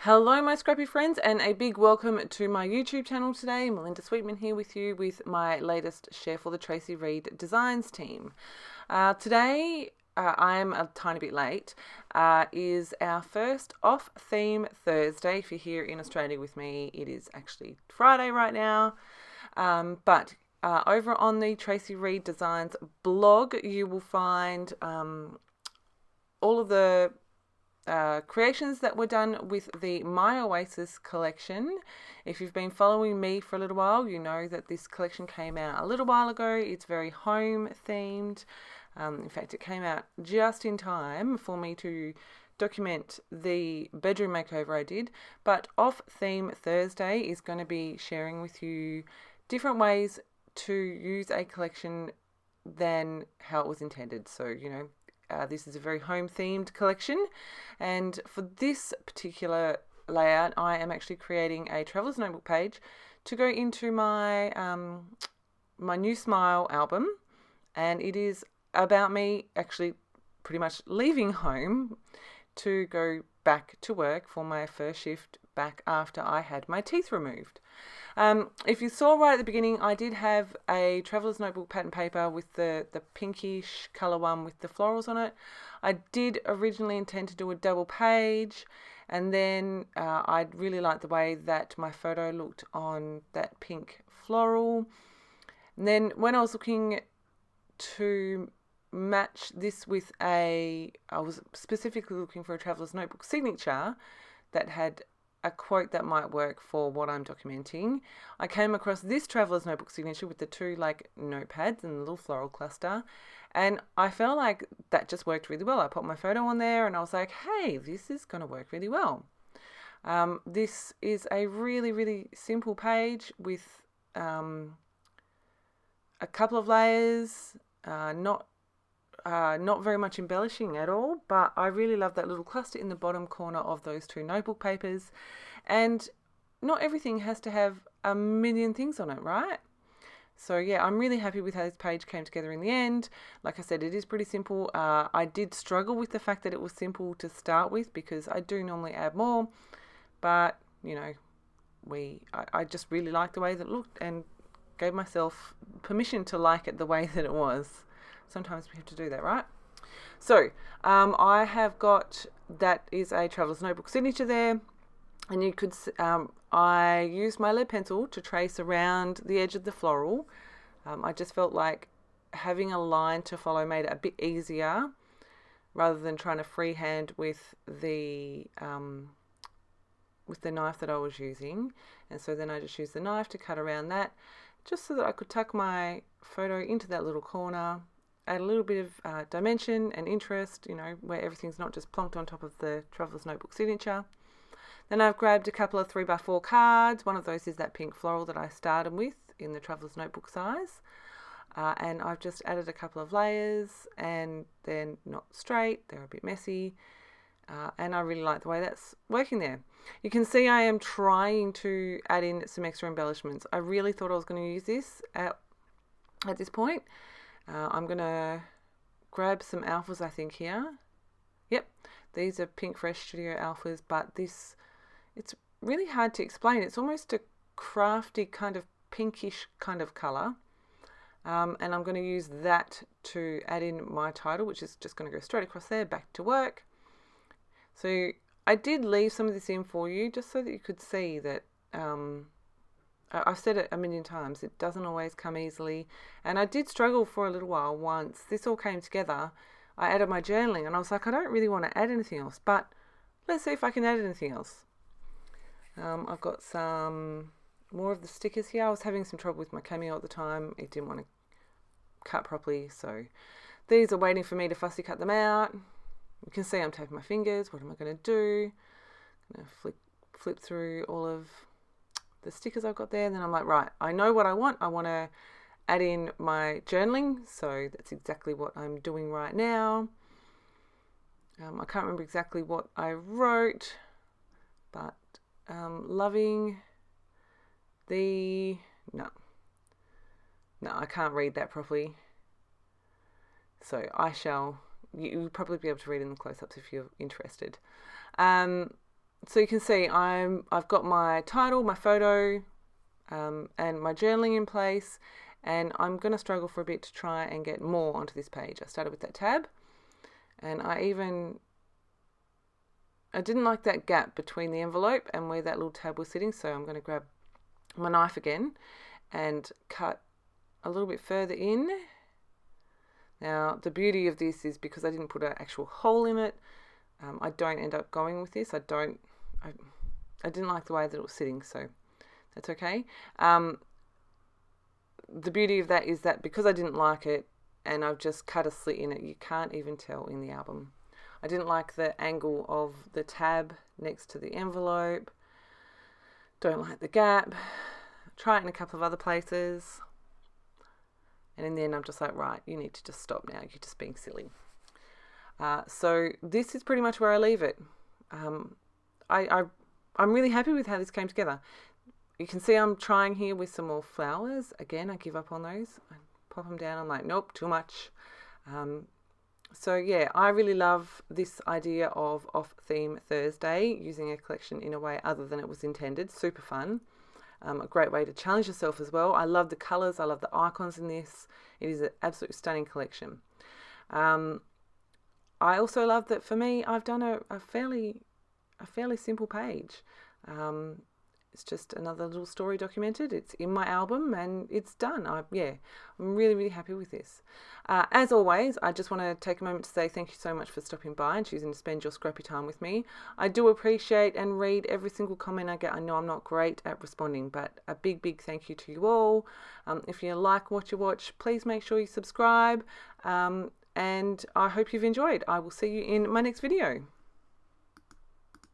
Hello my scrappy friends, and a big welcome to my YouTube channel today. Melinda Sweetman here with you with my latest share for the Traci Reed Designs team. Today, I am a tiny bit late, is our first off-theme Thursday. If you're here in Australia with me, it is actually Friday right now. But over on the Traci Reed Designs blog, you will find all of the creations that were done with the My Oasis collection. If you've been following me for a little while, you know that this collection came out a little while ago. It's very home themed. In fact, it came out just in time for me to document the bedroom makeover I did. But Off Theme Thursday is going to be sharing with you different ways to use a collection than how it was intended. So, this is a very home themed collection, and for this particular layout I am actually creating a traveler's notebook page to go into my my New Smile album, and it is about me actually pretty much leaving home to go back to work for my first shift back after I had my teeth removed. If you saw right at the beginning, I did have a traveler's notebook pattern paper with the pinkish colour one with the florals on it. I did originally intend to do a double page, and then I really liked the way that my photo looked on that pink floral. And then when I was looking to match this with I was specifically looking for a traveler's notebook signature that had a quote that might work for what I'm documenting. I came across this traveler's notebook signature with the two notepads and the little floral cluster, and I felt like that just worked really well. I put my photo on there and I was like, hey, this is going to work really well. This is a really, really simple page with a couple of layers, not very much embellishing at all, but I really love that little cluster in the bottom corner of those two notebook papers. And not everything has to have a million things on it, right? So yeah, I'm really happy with how this page came together in the end. Like I said, it is pretty simple. I did struggle with the fact that it was simple to start with because I do normally add more, but I just really liked the way that it looked and gave myself permission to like it the way that it was. Sometimes we have to do that, right? So I have got, that is a traveler's notebook signature there, and you could I used my lead pencil to trace around the edge of the floral. I just felt like having a line to follow made it a bit easier rather than trying to freehand with the knife that I was using. And so then I just used the knife to cut around that, just so that I could tuck my photo into that little corner, add a little bit of dimension and interest, where everything's not just plonked on top of the traveler's notebook signature. Then I've grabbed a couple of 3x4 cards. One of those is that pink floral that I started with in the traveler's notebook size. And I've just added a couple of layers, and they're not straight, they're a bit messy. And I really like the way that's working there. You can see I am trying to add in some extra embellishments. I really thought I was going to use this at this point. I'm going to grab some alphas, I think, here. Yep, these are Pink Fresh Studio alphas, but it's really hard to explain. It's almost a crafty kind of pinkish kind of colour. And I'm going to use that to add in my title, which is just going to go straight across there, back to work. So I did leave some of this in for you just so that you could see that I've said it a million times, it doesn't always come easily, and I did struggle for a little while. Once this all came together, I added my journaling, and I was like, I don't really want to add anything else, but let's see if I can add anything else. I've got some more of the stickers here. I was having some trouble with my Cameo at the time. It didn't want to cut properly, so these are waiting for me to fussy cut them out. You can see I'm tapping my fingers. What am I going to do? I'm going to flip through all of the stickers I've got there, and then I'm like, right, I know what I want. I want to add in my journaling, so that's exactly what I'm doing right now. I can't remember exactly what I wrote, but loving the no, I can't read that properly, so you'll probably be able to read in the close-ups if you're interested. So you can see I've got my title, my photo, and my journaling in place, and I'm going to struggle for a bit to try and get more onto this page. I started with that tab, and I didn't like that gap between the envelope and where that little tab was sitting, so I'm going to grab my knife again and cut a little bit further in. Now the beauty of this is because I didn't put an actual hole in it, I don't end up going with this. I didn't like the way that it was sitting, so that's okay. The beauty of that is that because I didn't like it and I've just cut a slit in it, you can't even tell in the album. I didn't like the angle of the tab next to the envelope. Don't like the gap. Try it in a couple of other places. And in the end, I'm just like, right, you need to just stop now. You're just being silly. So this is pretty much where I leave it. I'm really happy with how this came together. You can see I'm trying here with some more flowers. Again, I give up on those. I pop them down. I'm like, nope, too much. So yeah, I really love this idea of off-theme Thursday, using a collection in a way other than it was intended. Super fun. A great way to challenge yourself as well. I love the colours. I love the icons in this. It is an absolutely stunning collection. I also love that for me, I've done a fairly simple page. It's just another little story documented. It's in my album and it's done. I'm really, really happy with this. As always, I just want to take a moment to say thank you so much for stopping by and choosing to spend your scrappy time with me. I do appreciate and read every single comment I get. I know I'm not great at responding, but a big, big thank you to you all. If you like what you watch, please make sure you subscribe. And I hope you've enjoyed. I will see you in my next video.